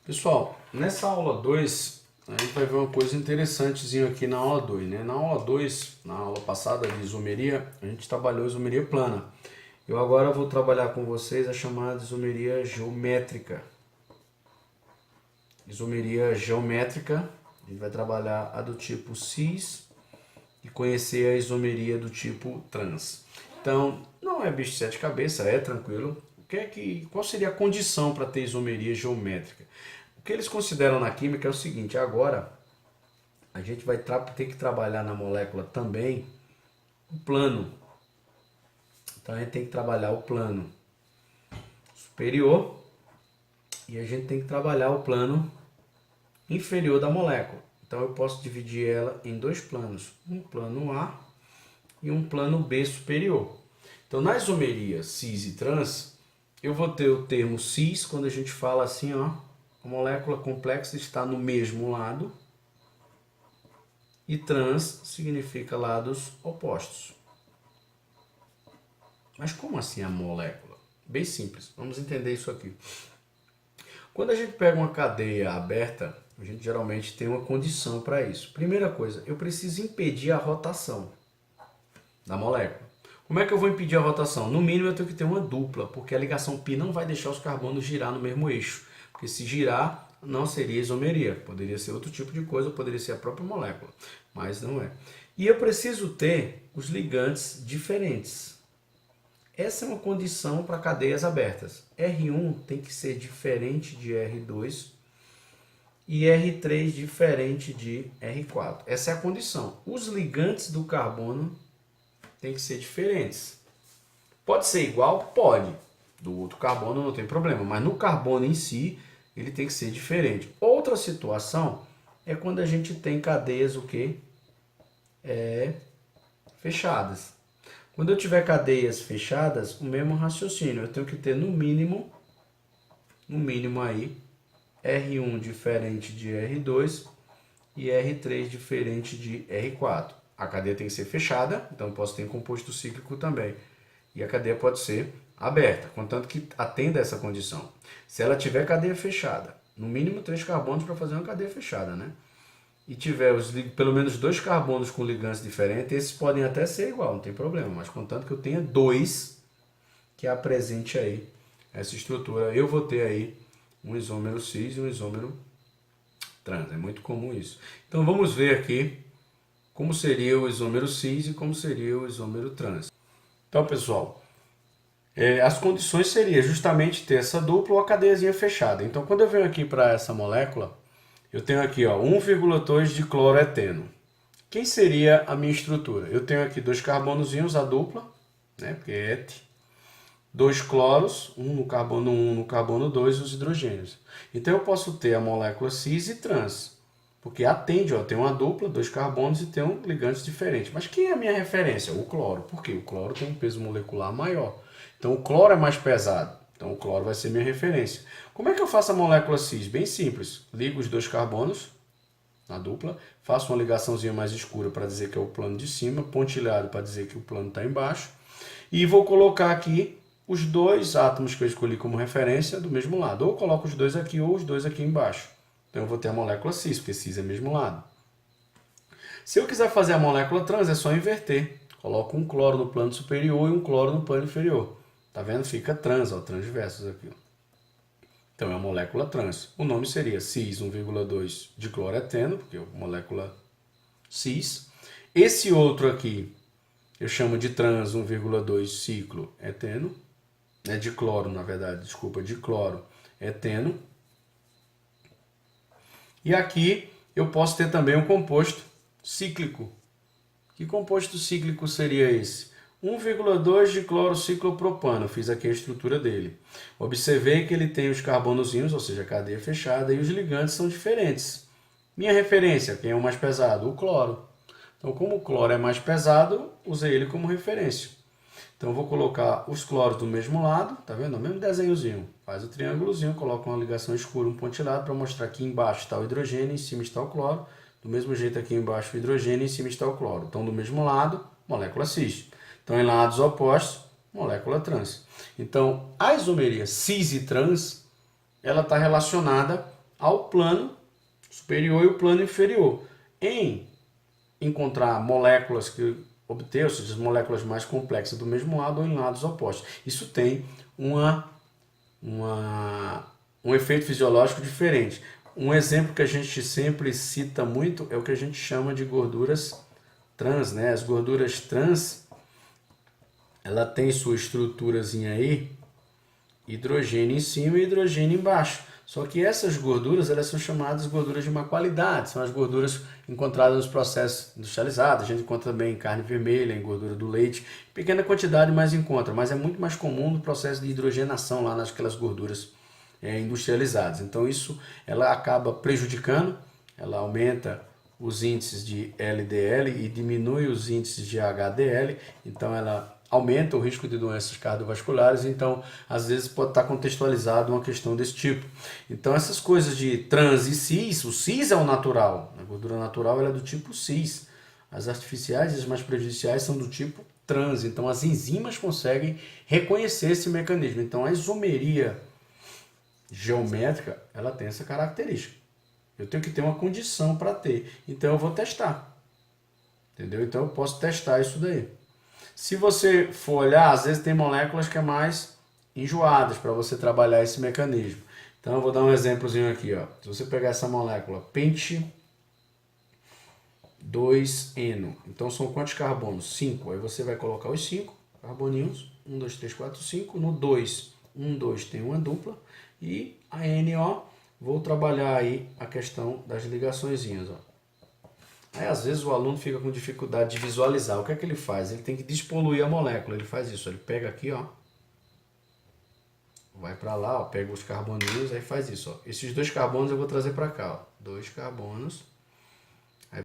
Pessoal, nessa aula 2, a gente vai ver uma coisa interessantezinha aqui na aula 2, né? Na aula 2, na aula passada de isomeria, a gente trabalhou isomeria plana. Eu agora vou trabalhar com vocês a chamada isomeria geométrica. Isomeria geométrica, a gente vai trabalhar a do tipo cis e conhecer a isomeria do tipo trans. Então, não é bicho de sete cabeças, é tranquilo. Qual seria a condição para ter isomeria geométrica? O que eles consideram na química é o seguinte: agora a gente vai ter que trabalhar na molécula também o plano. Então a gente tem que trabalhar o plano superior e a gente tem que trabalhar o plano inferior da molécula. Então eu posso dividir ela em dois planos, um plano A e um plano B superior. Então na isomeria cis e trans, eu vou ter o termo cis quando a gente fala assim, ó, a molécula complexa está no mesmo lado, e trans significa lados opostos. Mas como assim a molécula? Bem simples, vamos entender isso aqui. Quando a gente pega uma cadeia aberta, a gente geralmente tem uma condição para isso. Primeira coisa, eu preciso impedir a rotação da molécula. Como é que eu vou impedir a rotação? No mínimo eu tenho que ter uma dupla, porque a ligação π não vai deixar os carbonos girar no mesmo eixo. Porque se girar, não seria isomeria. Poderia ser outro tipo de coisa, ou poderia ser a própria molécula, mas não é. E eu preciso ter os ligantes diferentes. Essa é uma condição para cadeias abertas. R1 tem que ser diferente de R2 e R3 diferente de R4. Essa é a condição. Os ligantes do carbono têm que ser diferentes. Pode ser igual? Pode. Do outro carbono não tem problema, mas no carbono em si, ele tem que ser diferente. Outra situação é quando a gente tem cadeias o quê? Fechadas. Quando eu tiver cadeias fechadas, o mesmo raciocínio. Eu tenho que ter no mínimo aí, R1 diferente de R2 e R3 diferente de R4. A cadeia tem que ser fechada, então eu posso ter composto cíclico também. E a cadeia pode ser aberta, contanto que atenda essa condição. Se ela tiver cadeia fechada, no mínimo 3 carbonos para fazer uma cadeia fechada, né? E tiver pelo menos 2 carbonos com ligantes diferentes, esses podem até ser igual, não tem problema, mas contanto que eu tenha 2 que apresente aí essa estrutura, eu vou ter aí um isômero cis e um isômero trans, é muito comum isso. Então vamos ver aqui como seria o isômero cis e como seria o isômero trans. Então, pessoal, as condições seriam justamente ter essa dupla ou a cadeiazinha fechada. Então, quando eu venho aqui para essa molécula, eu tenho aqui 1,2 de cloroeteno. Quem seria a minha estrutura? Eu tenho aqui 2 carbonozinhos, a dupla, né, porque é et, 2 cloros, um no carbono 1, no carbono 2, os hidrogênios. Então eu posso ter a molécula cis e trans, porque atende, tem uma dupla, 2 carbonos e tem ligantes diferentes. Mas quem é a minha referência? O cloro. Por quê? O cloro tem um peso molecular maior. Então o cloro é mais pesado. Então o cloro vai ser minha referência. Como é que eu faço a molécula cis? Bem simples. Ligo os 2 carbonos na dupla, faço uma ligaçãozinha mais escura para dizer que é o plano de cima, pontilhado para dizer que o plano está embaixo, e vou colocar aqui os 2 átomos que eu escolhi como referência do mesmo lado. Ou coloco os 2 aqui ou os 2 aqui embaixo. Então eu vou ter a molécula cis, porque cis é o mesmo lado. Se eu quiser fazer a molécula trans, é só inverter. Coloco um cloro no plano superior e um cloro no plano inferior. Tá vendo? Fica trans, transversos aqui. Então é a molécula trans. O nome seria cis 1,2 de cloroeteno, porque é a molécula cis. Esse outro aqui eu chamo de trans 1,2 ciclo eteno. De cloro, na verdade, desculpa, de cloro eteno. E aqui eu posso ter também um composto cíclico. Que composto cíclico seria esse? 1,2 de clorociclopropano, fiz aqui a estrutura dele. Observei que ele tem os carbonozinhos, ou seja, a cadeia fechada, e os ligantes são diferentes. Minha referência, quem é o mais pesado? O cloro. Então, como o cloro é mais pesado, usei ele como referência. Então, eu vou colocar os cloros do mesmo lado, tá vendo? O mesmo desenhozinho. Faz o triângulozinho, coloca uma ligação escura, um pontilhado, para mostrar que embaixo está o hidrogênio, em cima está o cloro. Do mesmo jeito aqui embaixo o hidrogênio, em cima está o cloro. Então, do mesmo lado, molécula cis. Então, em lados opostos, molécula trans. Então, a isomeria cis e trans, ela está relacionada ao plano superior e o plano inferior. Em encontrar moléculas que obter, ou seja, as moléculas mais complexas do mesmo lado ou em lados opostos. Isso tem um efeito fisiológico diferente. Um exemplo que a gente sempre cita muito é o que a gente chama de gorduras trans, né? As gorduras trans, ela tem sua estruturazinha aí, hidrogênio em cima e hidrogênio embaixo. Só que essas gorduras, elas são chamadas gorduras de má qualidade, são as gorduras encontradas nos processos industrializados. A gente encontra também em carne vermelha, em gordura do leite, pequena quantidade, mas encontra, mas é muito mais comum no processo de hidrogenação lá naquelas gorduras industrializadas. Então isso ela acaba prejudicando, ela aumenta os índices de LDL e diminui os índices de HDL, então ela aumenta o risco de doenças cardiovasculares, então às vezes pode estar contextualizado uma questão desse tipo. Então essas coisas de trans e cis, o cis é o natural, a gordura natural ela é do tipo cis, as artificiais e as mais prejudiciais são do tipo trans, então as enzimas conseguem reconhecer esse mecanismo. Então a isomeria geométrica, ela tem essa característica. Eu tenho que ter uma condição para ter. Então eu vou testar. Entendeu? Então eu posso testar isso daí. Se você for olhar, às vezes tem moléculas que é mais enjoadas para você trabalhar esse mecanismo. Então eu vou dar um exemplozinho aqui, ó. Se você pegar essa molécula pente 2-eno, então são quantos carbonos? 5. Aí você vai colocar os 5 carboninhos, 1, 2, 3, 4, 5. No 2, 1, 2 tem uma dupla. E a NO, vou trabalhar aí a questão das ligaçõezinhas, ó. Aí às vezes o aluno fica com dificuldade de visualizar. O que é que ele faz? Ele tem que despoluir a molécula. Ele faz isso, ele pega aqui, ó. Vai para lá, ó, pega os carboninhos, aí faz isso, ó. Esses 2 carbonos eu vou trazer para cá, ó. 2 carbonos. Aí